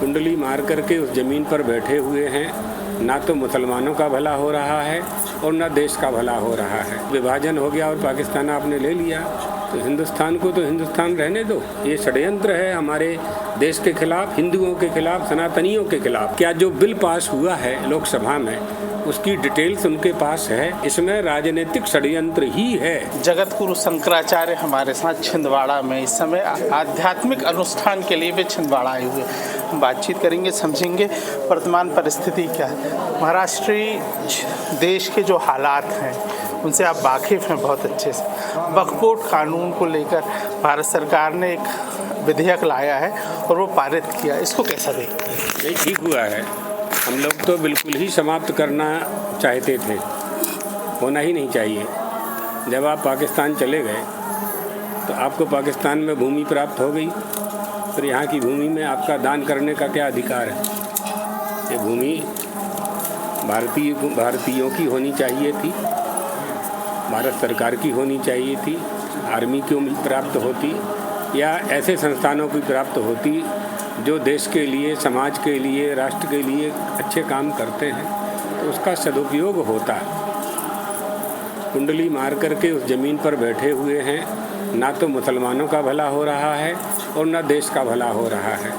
कुंडली मार करके उस ज़मीन पर बैठे हुए हैं। ना तो मुसलमानों का भला हो रहा है और ना देश का भला हो रहा है। विभाजन हो गया और पाकिस्तान आपने ले लिया, तो हिंदुस्तान को तो हिंदुस्तान रहने दो। ये षड्यंत्र है हमारे देश के खिलाफ, हिंदुओं के खिलाफ, सनातनियों के खिलाफ। क्या जो बिल पास हुआ है लोकसभा में, उसकी डिटेल्स उनके पास है। इसमें राजनीतिक षड्यंत्र ही है। जगत गुरु शंकराचार्य हमारे साथ छिंदवाड़ा में इस समय आध्यात्मिक अनुष्ठान के लिए वे छिंदवाड़ा आए हुए। हम बातचीत करेंगे, समझेंगे वर्तमान परिस्थिति क्या है। महाराष्ट्रीय देश के जो हालात हैं उनसे आप वाकिफ़ हैं बहुत अच्छे से। वक्फ बोर्ड कानून को लेकर भारत सरकार ने एक विधेयक लाया है और वो पारित किया, इसको कैसा देखते हैं? नहीं, ठीक हुआ है। हम लोग तो बिल्कुल ही समाप्त करना चाहते थे, होना ही नहीं चाहिए। जब आप पाकिस्तान चले गए तो आपको पाकिस्तान में भूमि प्राप्त हो गई, फिर यहाँ की भूमि में आपका दान करने का क्या अधिकार है? ये भूमि भारतीयों की होनी चाहिए थी, भारत सरकार की होनी चाहिए थी, आर्मी को प्राप्त होती या ऐसे संस्थानों की प्राप्त होती जो देश के लिए, समाज के लिए, राष्ट्र के लिए अच्छे काम करते हैं, तो उसका सदुपयोग होता। कुंडली मार करके उस ज़मीन पर बैठे हुए हैं। ना तो मुसलमानों का भला हो रहा है और ना देश का भला हो रहा है।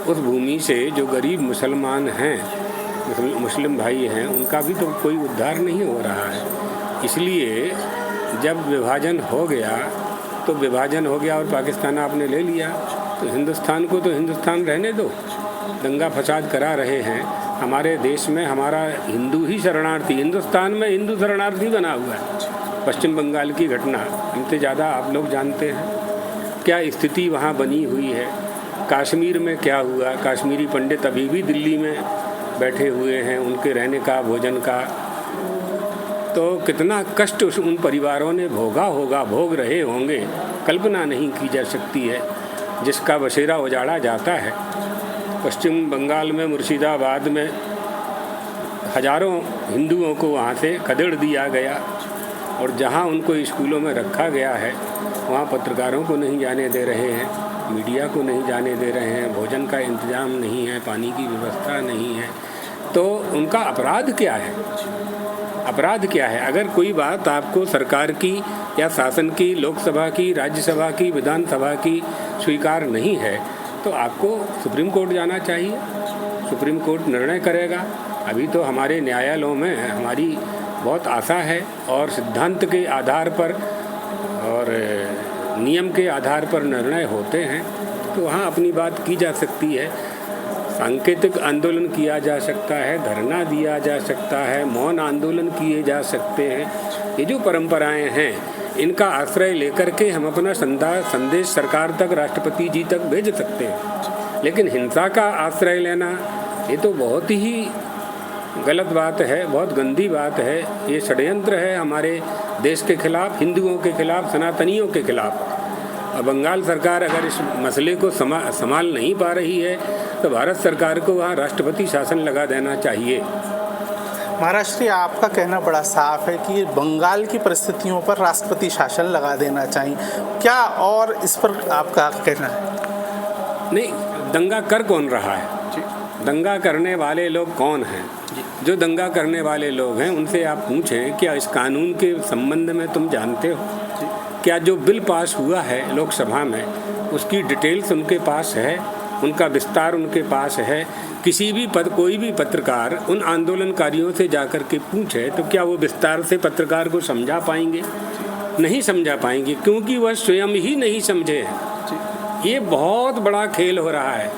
उस भूमि से जो गरीब मुसलमान हैं, मुस्लिम भाई हैं, उनका भी तो कोई उद्धार नहीं हो रहा है। इसलिए जब विभाजन हो गया तो विभाजन हो गया और पाकिस्तान आपने ले लिया, तो हिंदुस्तान को तो हिंदुस्तान रहने दो। दंगा फसाद करा रहे हैं हमारे देश में। हमारा हिंदू ही शरणार्थी, हिंदुस्तान में हिंदू शरणार्थी बना हुआ है। पश्चिम बंगाल की घटना हमसे ज़्यादा आप लोग जानते हैं, क्या स्थिति वहाँ बनी हुई है। कश्मीर में क्या हुआ, कश्मीरी पंडित अभी भी दिल्ली में बैठे हुए हैं, उनके रहने का, भोजन का तो कितना कष्ट उन परिवारों ने भोगा होगा, भोग रहे होंगे, कल्पना नहीं की जा सकती है। जिसका बसेरा उजाड़ा जाता है। पश्चिम बंगाल में मुर्शिदाबाद में हजारों हिंदुओं को वहाँ से खदेड़ दिया गया और जहाँ उनको स्कूलों में रखा गया है वहाँ पत्रकारों को नहीं जाने दे रहे हैं, मीडिया को नहीं जाने दे रहे हैं, भोजन का इंतजाम नहीं है, पानी की व्यवस्था नहीं है। तो उनका अपराध क्या है? अपराध क्या है? अगर कोई बात आपको सरकार की या शासन की, लोकसभा की, राज्यसभा की, विधानसभा की स्वीकार नहीं है तो आपको सुप्रीम कोर्ट जाना चाहिए। सुप्रीम कोर्ट निर्णय करेगा। अभी तो हमारे न्यायालयों में हमारी बहुत आशा है और सिद्धांत के आधार पर और नियम के आधार पर निर्णय होते हैं, तो वहाँ अपनी बात की जा सकती है। सांकेतिक आंदोलन किया जा सकता है, धरना दिया जा सकता है, मौन आंदोलन किए जा सकते हैं। ये जो परंपराएं हैं, इनका आश्रय लेकर के हम अपना संदेश सरकार तक, राष्ट्रपति जी तक भेज सकते हैं। लेकिन हिंसा का आश्रय लेना ये तो बहुत ही गलत बात है, बहुत गंदी बात है। ये षड्यंत्र है हमारे देश के खिलाफ, हिंदुओं के खिलाफ, सनातनियों के खिलाफ। और बंगाल सरकार अगर इस मसले को संभाल नहीं पा रही है तो भारत सरकार को वहाँ राष्ट्रपति शासन लगा देना चाहिए। महाराष्ट्र, आपका कहना बड़ा साफ है कि बंगाल की परिस्थितियों पर राष्ट्रपति शासन लगा देना चाहिए, क्या और इस पर आपका कहना है? नहीं, दंगा कर कौन रहा है? दंगा करने वाले लोग कौन हैं? जो दंगा करने वाले लोग हैं उनसे आप पूछें, क्या इस कानून के संबंध में तुम जानते हो? क्या जो बिल पास हुआ है लोकसभा में, उसकी डिटेल्स उनके पास है, उनका विस्तार उनके पास है? किसी भी कोई भी पत्रकार उन आंदोलनकारियों से जाकर के पूछे तो क्या वो विस्तार से पत्रकार को समझा पाएंगे? नहीं समझा पाएंगे, क्योंकि वह स्वयं ही नहीं समझे हैं। ये बहुत बड़ा खेल हो रहा है,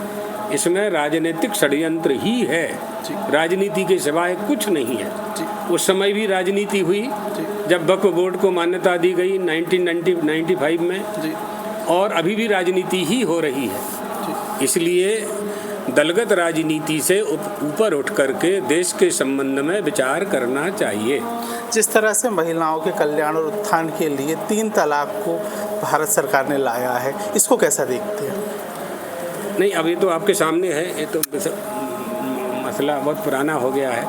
इसमें राजनीतिक षड्यंत्र ही है, राजनीति के सिवाय कुछ नहीं है। उस समय भी राजनीति हुई जब वक्फ बोर्ड को मान्यता दी गई 1995 में, और अभी भी राजनीति ही हो रही है। इसलिए दलगत राजनीति से ऊपर उठ करके देश के संबंध में विचार करना चाहिए। जिस तरह से महिलाओं के कल्याण और उत्थान के लिए 3 तलाक को भारत सरकार ने लाया है, इसको कैसा देखते हैं? नहीं, अभी तो आपके सामने है, ये तो मसला बहुत पुराना हो गया है।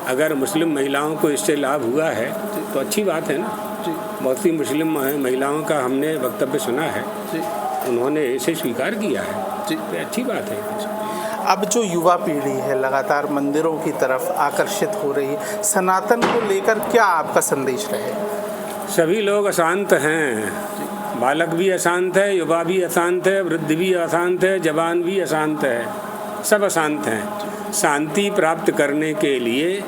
अगर मुस्लिम महिलाओं को इससे लाभ हुआ है तो अच्छी बात है ना। बहुत सी मुस्लिम महिलाओं का हमने वक्तव्य सुना है, उन्होंने इसे स्वीकार किया है, तो अच्छी बात है। अब जो युवा पीढ़ी है लगातार मंदिरों की तरफ आकर्षित हो रही है, सनातन को लेकर क्या आपका संदेश रहे? सभी लोग अशांत हैं, बालक भी अशांत है, युवा भी अशांत है, वृद्ध भी अशांत है, जवान भी अशांत है, सब अशांत हैं। शांति प्राप्त करने के लिए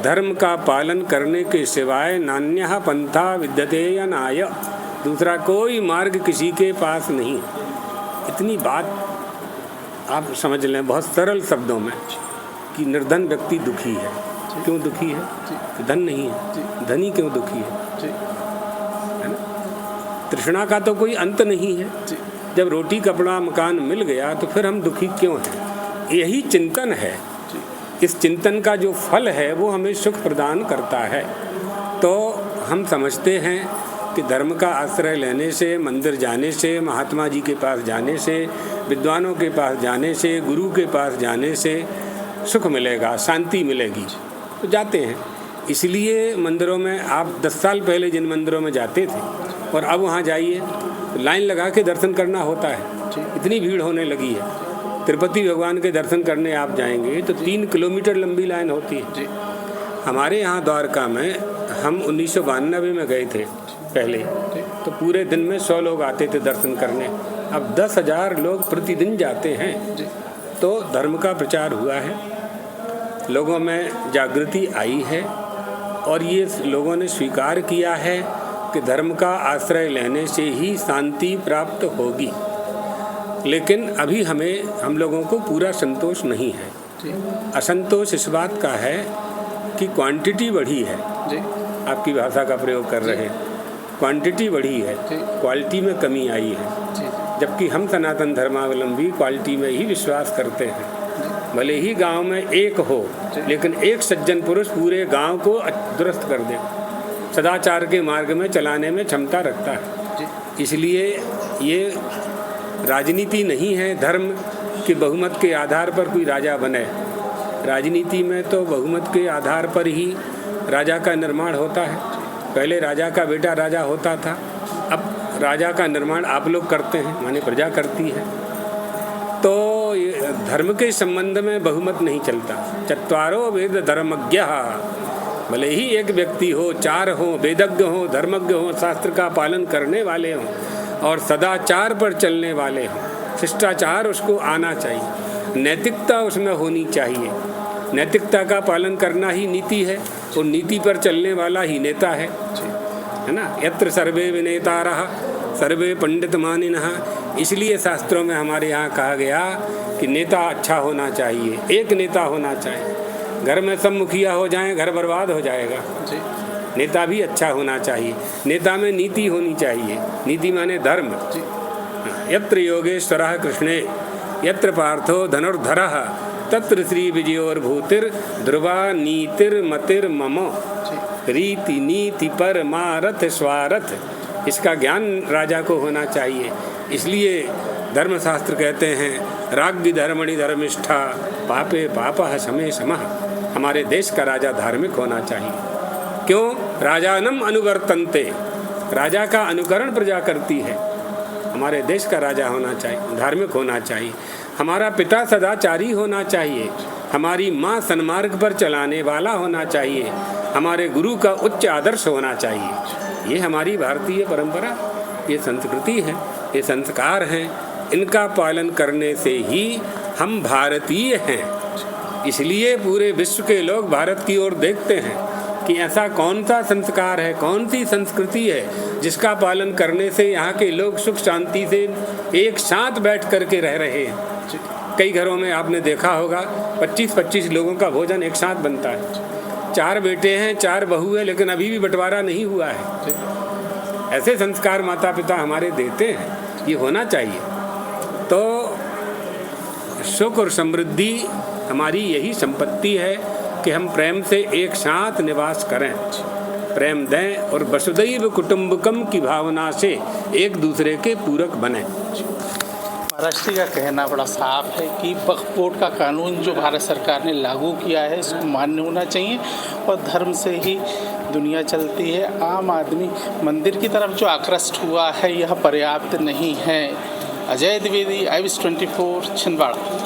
धर्म का पालन करने के सिवाय नान्यः पंथा विद्यते या नाय, दूसरा कोई मार्ग किसी के पास नहीं। इतनी बात आप समझ लें बहुत सरल शब्दों में कि निर्धन व्यक्ति दुखी है। क्यों दुखी है? धन नहीं है। धनी क्यों दुखी है ना? तृष्णा का तो कोई अंत नहीं है। जब रोटी कपड़ा मकान मिल गया तो फिर हम दुखी क्यों हैं? यही चिंतन है। इस चिंतन का जो फल है वो हमें सुख प्रदान करता है। तो हम समझते हैं कि धर्म का आश्रय लेने से, मंदिर जाने से, महात्मा जी के पास जाने से, विद्वानों के पास जाने से, गुरु के पास जाने से सुख मिलेगा, शांति मिलेगी, तो जाते हैं। इसलिए मंदिरों में आप 10 साल पहले जिन मंदिरों में जाते थे और अब वहाँ जाइए तो लाइन लगा के दर्शन करना होता है। इतनी भीड़ होने लगी है। तिरुपति भगवान के दर्शन करने आप जाएंगे तो 3 किलोमीटर लंबी लाइन होती है। हमारे यहाँ द्वारका में हम 1992 में गए थे पहले, तो पूरे दिन में 100 लोग आते थे दर्शन करने। अब 10,000 लोग प्रतिदिन जाते हैं। तो धर्म का प्रचार हुआ है, लोगों में जागृति आई है और ये लोगों ने स्वीकार किया है कि धर्म का आश्रय लेने से ही शांति प्राप्त होगी। लेकिन अभी हम लोगों को पूरा संतोष नहीं है। असंतोष इस बात का है कि क्वांटिटी बढ़ी है। आपकी भाषा का प्रयोग कर रहे हैं, क्वांटिटी बढ़ी है, क्वालिटी में कमी आई है। जबकि हम सनातन धर्मावलंबी क्वालिटी में ही विश्वास करते हैं। भले ही गांव में एक हो, लेकिन एक सज्जन पुरुष पूरे गांव को दुरुस्त कर दे, सदाचार के मार्ग में चलाने में क्षमता रखता है। इसलिए ये राजनीति नहीं है धर्म के बहुमत के आधार पर कोई राजा बने। राजनीति में तो बहुमत के आधार पर ही राजा का निर्माण होता है। पहले राजा का बेटा राजा होता था, अब राजा का निर्माण आप लोग करते हैं, माने प्रजा करती है। तो धर्म के संबंध में बहुमत नहीं चलता। चत्वारो वेद धर्मज्ञः, भले ही एक व्यक्ति हो, 4 हो, वेदज्ञ हो, धर्मज्ञ हो, शास्त्र का पालन करने वाले हों और सदाचार पर चलने वाले हों, शिष्टाचार उसको आना चाहिए, नैतिकता उसमें होनी चाहिए। नैतिकता का पालन करना ही नीति है और नीति पर चलने वाला ही नेता है ना। यत्र सर्वे विनेतारः सर्वे पंडित मानिनः। इसलिए शास्त्रों में हमारे यहाँ कहा गया कि नेता अच्छा होना चाहिए, एक नेता होना चाहिए। घर में सब मुखिया हो जाएं, घर बर्बाद हो जाएगा। नेता भी अच्छा होना चाहिए, नेता में नीति होनी चाहिए। नीति माने धर्म। यत्र योगेश्वरः कृष्णे यत्र पार्थो धनुर्धरः तत्र श्री विजयोर्भूतिर ध्रुवा नीतिर्मतिर मम। रीति नीति परमारथ स्वारथ, इसका ज्ञान राजा को होना चाहिए। इसलिए धर्मशास्त्र कहते हैं राज्ञ धर्मणि धर्मिष्ठा पापे पापः समे समः। हमारे देश का राजा धार्मिक होना चाहिए। क्यों? राजानम अनुवर्तन्ते, राजा का अनुकरण प्रजा करती है। हमारे देश का राजा होना चाहिए, धार्मिक होना चाहिए। हमारा पिता सदाचारी होना चाहिए, हमारी माँ सन्मार्ग पर चलाने वाला होना चाहिए, हमारे गुरु का उच्च आदर्श होना चाहिए। ये हमारी भारतीय परंपरा, ये संस्कृति है, ये संस्कार हैं। इनका पालन करने से ही हम भारतीय हैं। इसलिए पूरे विश्व के लोग भारत की ओर देखते हैं कि ऐसा कौन सा संस्कार है, कौन सी संस्कृति है जिसका पालन करने से यहाँ के लोग सुख शांति से एक साथ बैठ करके रह रहे हैं। कई घरों में आपने देखा होगा 25-25 लोगों का भोजन एक साथ बनता है। 4 बेटे हैं, 4 बहू है, लेकिन अभी भी बंटवारा नहीं हुआ है। ऐसे संस्कार माता पिता हमारे देते हैं, ये होना चाहिए। तो सुख और समृद्धि हमारी यही संपत्ति है कि हम प्रेम से एक साथ निवास करें, प्रेम दें और वसुधैव कुटुंबकम की भावना से एक दूसरे के पूरक बने। महाराष्ट्र का कहना बड़ा साफ है कि वक्फ बोर्ड का कानून जो भारत सरकार ने लागू किया है इसको मान्य होना चाहिए और धर्म से ही दुनिया चलती है। आम आदमी मंदिर की तरफ जो आकृष्ट हुआ है यह पर्याप्त नहीं है। अजय द्विवेदी, IBS 24, छिंदवाड़ा।